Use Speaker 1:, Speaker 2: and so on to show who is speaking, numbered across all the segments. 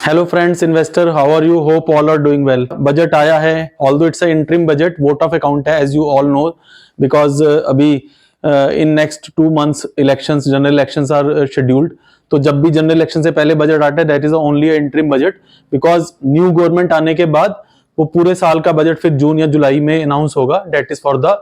Speaker 1: Hello friends investor, how are you? Hope all are doing well. Budget आया है, although it's a interim budget, vote of account है as you all know, because अभी in next 2 months elections, general elections are scheduled. तो जब भी general election से पहले budget आता है, that is only interim budget, because new government आने के बाद वो पूरे साल का बजट फिर जून या जुलाई में अनाउंस होगा। That is for the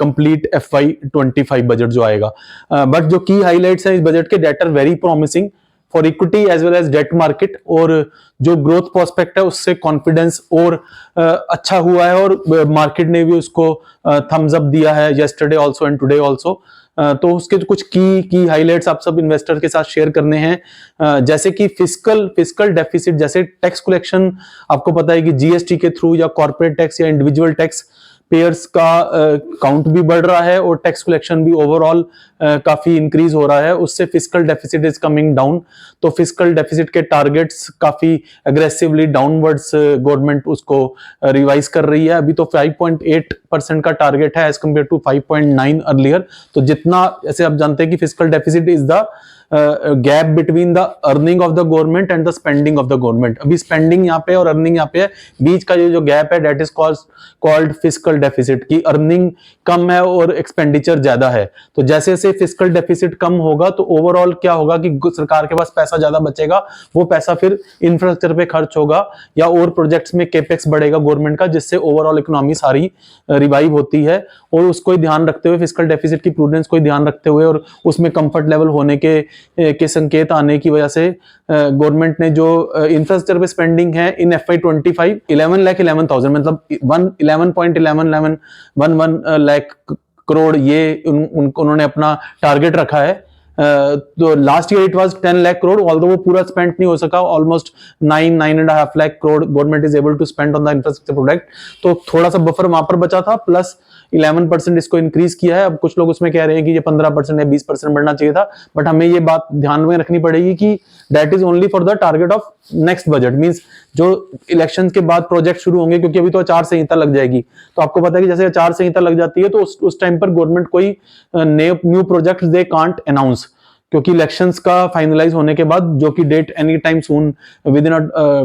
Speaker 1: complete FY 25 budget जो आएगा। बट जो की हाईलाइट्स है इस बजट के, that are very promising for equity as well as debt market, और जो ग्रोथ प्रोस्पेक्ट है उससे कॉन्फिडेंस और अच्छा हुआ है, और मार्केट ने भी उसको थम्स अप दिया है yesterday also and today also. तो उसके कुछ की हाइलाइट्स आप सब इन्वेस्टर के साथ शेयर करने हैं, जैसे कि फिस्कल डेफिसिट, जैसे टैक्स कलेक्शन। आपको पता है कि जीएसटी के थ्रू या कॉर्पोरेट टैक्स या इंडिविजुअल टैक्स पेयर्स का काउंट भी बढ़ रहा है और टैक्स कलेक्शन भी ओवरऑल काफी इंक्रीज हो रहा है, उससे fiscal deficit is coming down. तो फिस्कल डेफिसिट के टारगेट्स काफी अग्रेसिवली डाउनवर्ड्स गवर्नमेंट उसको रिवाइज कर रही है। अभी तो 5.8% का टारगेट है एज कम्पेयर टू 5.9 अर्लियर। तो जितना, जैसे आप जानते हैं कि fiscal deficit is the gap between the earning of the government and the spending of the government. अभी स्पेंडिंग यहाँ पे और अर्निंग यहाँ पे है, बीच का ये जो गैप है that is called fiscal deficit, की अर्निंग कम है और एक्सपेंडिचर ज्यादा है। तो जैसे जैसे फिस्कल डेफिसिट कम होगा तो ओवरऑल क्या होगा कि सरकार के पास पैसा ज्यादा बचेगा, वो पैसा फिर इंफ्रास्ट्रक्चर पे खर्च होगा या और प्रोजेक्ट्स में केपेक्स बढ़ेगा गवर्नमेंट का, जिससे ओवरऑल इकोनॉमी सारी रिवाइव होती है। और उसको ही ध्यान रखते हुए, फिस्कल डेफिसिट की प्रूडेंस को ध्यान रखते हुए और उसमें कंफर्ट लेवल होने के संकेत आने की वजह से गवर्नमेंट ने जो इंफ्रास्ट्रक्चर पे स्पेंडिंग है इन FY 25 11,11,000, मतलब 11.11 लाख करोड़, ये उन्होंने अपना टारगेट रखा है। तो last year it was 10 lakh crore, although वो पूरा स्पेंड नहीं हो सका, almost 9.5 lakh crore government is able to spend on the infrastructure project. तो थोड़ा सा बफर वहां पर बचा था, प्लस 11% इसको इंक्रीज किया है। अब कुछ लोग उसमें कह रहे हैं कि ये 15% या 20% बढ़ना चाहिए था, बट हमें ये बात ध्यान में रखनी पड़ेगी कि that is only for the target of next budget, means जो इलेक्शन के बाद प्रोजेक्ट शुरू होंगे, क्योंकि अभी तो आचार संहिता लग जाएगी। तो आपको पता है कि जैसे आचार संहिता लग जाती है तो उस टाइम पर गवर्नमेंट कोई new project they can't announce, क्योंकि इलेक्शंस का फाइनलाइज होने के बाद, जो कि date any time soon, with in a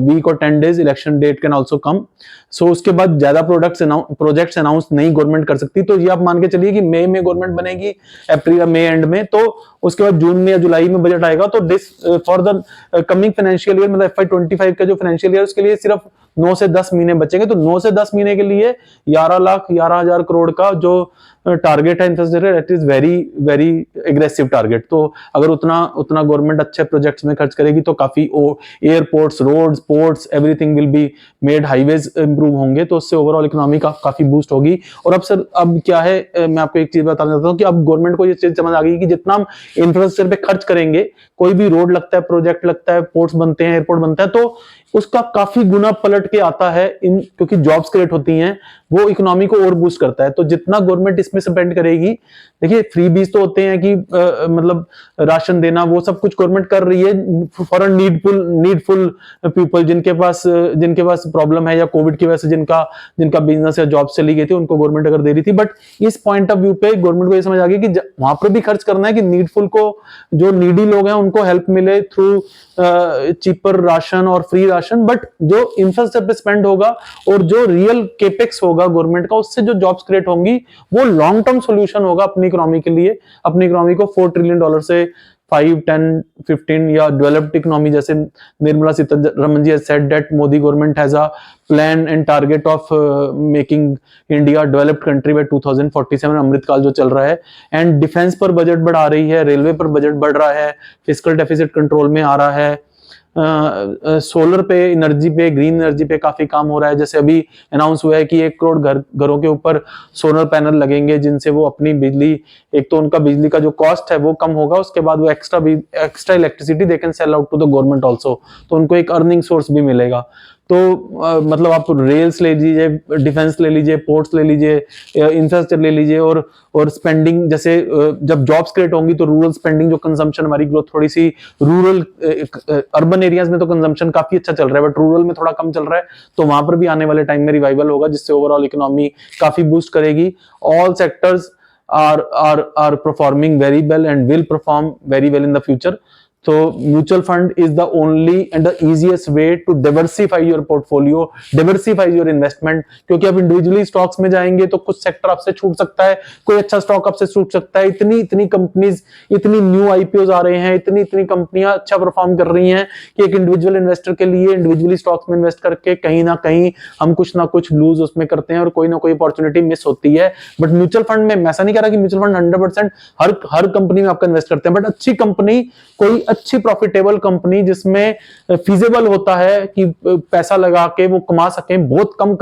Speaker 1: week और 10 days election date can also come. So उसके बाद ज्यादा प्रोजेक्ट्स अनाउंस नहीं गवर्नमेंट कर सकती। तो ये आप मान के चलिए कि मई में गवर्नमेंट बनेगी, अप्रैल या मई एंड में, तो उसके बाद जून में या जुलाई में बजट आएगा। तो this for the coming financial year, मतलब FY 25 का जो फाइनेंशियल ईयर, उसके लिए सिर्फ 9 से 10 महीने बचेंगे। तो 9 से 10 महीने के लिए 11,11,000 करोड़ का जो टारगेट है infrastructure, it is very very aggressive target. तो अगर उतना गवर्नमेंट अच्छे प्रोजेक्ट्स में खर्च करेगी तो काफी airports, roads, ports, everything will be made, highways improve होंगे, तो उससे ओवरऑल इकोनॉमी का काफी बूस्ट होगी। और अब क्या है, मैं आपको एक चीज बताना चाहता हूँ कि अब गवर्नमेंट को ये चीज समझ आ गई कि जितना हम इंफ्रास्ट्रक्चर पे खर्च करेंगे, कोई भी रोड लगता है, प्रोजेक्ट लगता है, पोर्ट्स बनते हैं, एयरपोर्ट बनता है, तो उसका काफी गुना पलट के आता है, क्योंकि जॉब्स क्रिएट होती हैं, वो इकोनॉमी को और बूस्ट करता है। तो जितना गवर्नमेंट इसमें स्पेंड करेगी, देखिए फ्री बीज तो होते हैं कि मतलब राशन देना, वो सब कुछ गवर्नमेंट कर रही है फॉर नीडफुल पीपल, जिनके पास प्रॉब्लम है, या कोविड की वजह से जिनका बिजनेस या जॉब चली गई थी, उनको गवर्नमेंट अगर दे रही थी। बट इस पॉइंट ऑफ व्यू पे गवर्नमेंट को ये समझ आ गई कि वहां पर भी खर्च करना है, कि नीडफुल को, जो नीडी लोग हैं, उनको हेल्प मिले थ्रू चीपर राशन और फ्री राशन। बट जो इंफ्रास्ट्रक्चर पे स्पेंड होगा और जो रियल केपेक्स होगा गवर्नमेंट का, उससे जो जॉब्स क्रिएट होंगी, वो लॉन्ग टर्म सोल्यूशन होगा अपनी इकोनॉमी के लिए, अपनी इकोनॉमी को $4 ट्रिलियन से 5, 10, 15 या डेवलप्ड इकोनॉमी, जैसे Nirmala Sitharaman ji said that Modi government has a plan and target of making India developed country by 2047, Amrit Kaal जो चल रहा है। एंड डिफेंस पर बजट बढ़ा रही है, रेलवे पर बजट बढ़ रहा है, फिस्कल डेफिसिट कंट्रोल में आ रहा है, सोलर पे, एनर्जी पे, ग्रीन एनर्जी पे काफी काम हो रहा है। जैसे अभी अनाउंस हुआ है कि 1 करोड़ घरों के ऊपर सोलर पैनल लगेंगे, जिनसे वो अपनी बिजली, एक तो उनका बिजली का जो कॉस्ट है वो कम होगा, उसके बाद वो extra electricity they can sell out to the government also, तो उनको एक अर्निंग सोर्स भी मिलेगा। तो मतलब आप रेल्स ले लीजिए, डिफेंस ले लीजिए, पोर्ट्स ले लीजिए, इंफ्रास्ट्रक्चर ले लीजिए, और स्पेंडिंग, जैसे जब जॉब्स क्रिएट होंगी तो रूरल स्पेंडिंग, जो कंजम्पशन हमारी ग्रोथ थोड़ी सी, रूरल अर्बन एरियाज में तो कंजम्पशन काफी अच्छा चल रहा है, बट रूरल में थोड़ा कम चल रहा है, तो वहां पर भी आने वाले टाइम में रिवाइवल होगा, जिससे ओवरऑल इकोनॉमी काफी बूस्ट करेगी। All sectors are performing very well and will perform very well in the future. So mutual fund is the only and the easiest way to diversify your portfolio, diversify your investment. क्योंकि आप individually stocks में जाएंगे तो कुछ sector आपसे छूट सकता है, कोई अच्छा स्टॉक आपसे छूट सकता है। इतनी इतनी कंपनीज, इतनी न्यू आईपीओज आ रहे हैं, इतनी इतनी कंपनियां अच्छा परफॉर्म कर रही हैं कि एक इंडिविजुअल इन्वेस्टर के लिए इंडिविजुअली स्टॉक्स में इन्वेस्ट करके कहीं ना कहीं हम कुछ ना कुछ लूज उसमें करते हैं और कोई ना कोई अपॉर्चुनिटी मिस होती है। बट म्यूचुअल फंड में, मैं ऐसा नहीं कह रहा कि म्यूचुअल फंड 100% हर कंपनी में आपका इन्वेस्ट करते हैं, बट अच्छी कंपनी, कोई अच्छी प्रॉफिटेबल कंपनी जिसमें फीजेबल होता है कि पैसा लगा के वो कमा सकें, बहुत कम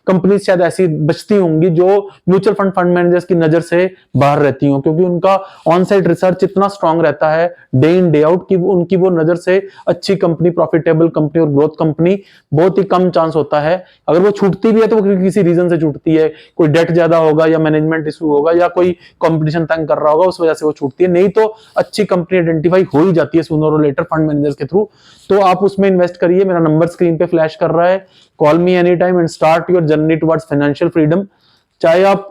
Speaker 1: कंपनी शायद ऐसी बचती होंगी जो म्यूचुअल फंड मैनेजर्स की नजर से बाहर रहती हो, क्योंकि उनका ऑन साइट रिसर्च इतना स्ट्रांग रहता है डे इन डे आउट कि उनकी वो नजर से अच्छी कंपनी, प्रॉफिटेबल कंपनी और ग्रोथ कंपनी बहुत ही कम चांस होता है। अगर वो छूटती भी है तो वो किसी रीजन से छूटती है, कोई डेट ज्यादा होगा या मैनेजमेंट इशू होगा या कोई कंपटीशन तंग कर रहा होगा, उस वजह से वो छूटती है। नहीं तो अच्छी कंपनी आइडेंटिफाई हो ही जाती है सूनर और लेटर फंड मैनेजर्स के थ्रू। तो आप उसमें इन्वेस्ट करिए। मेरा नंबर स्क्रीन पे फ्लैश कर रहा है, call me any time and start your journey towards financial freedom. चाहे आप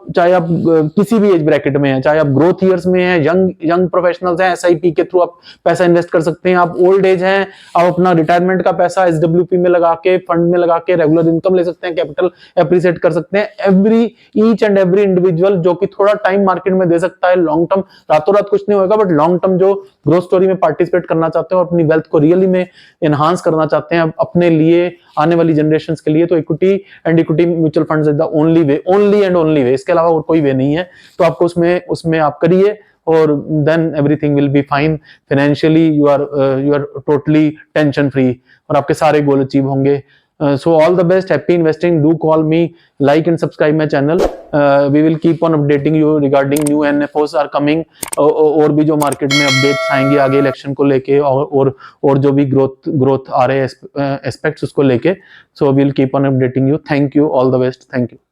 Speaker 1: किसी भी एज ब्रैकेट में हैं, चाहे आप ग्रोथ ईयर्स में हैं, यंग प्रोफेशनल्स हैं, एसआईपी के थ्रू आप पैसा इन्वेस्ट कर सकते हैं। आप ओल्ड एज हैं, आप अपना रिटायरमेंट का पैसा एसडब्ल्यूपी में लगा के, फंड में लगा के रेगुलर इनकम ले सकते हैं, कैपिटल एप्रिसिएट कर सकते हैं। ईच एंड एवरी इंडिविजुअल जो कि थोड़ा टाइम मार्केट में दे सकता है, लॉन्ग टर्म, रातों रात कुछ नहीं होगा, बट लॉन्ग टर्म जो ग्रोथ स्टोरी में पार्टिसिपेट करना चाहते हैं और अपनी वेल्थ को रियली में एनहांस करना चाहते हैं अपने लिए, आने वाली जनरेशन के लिए, तो equity and equity mutual fund is the only way, only and only way. इसके अलावा और कोई वे नहीं है। तो आपको उसमें आप करिए और then everything will be fine. Financially you are totally tension free और आपके सारे गोल अचीव होंगे। So all the best, happy investing. Do call me, like and subscribe my channel. We will keep on updating you regarding new NFOs are coming. और भी जो market में updates आएंगे आगे इलेक्शन को लेके और जो भी ग्रोथ आ रहे एस्पेक्ट्स उसको लेके। So we'll keep on updating you. Thank you. All the best. Thank you.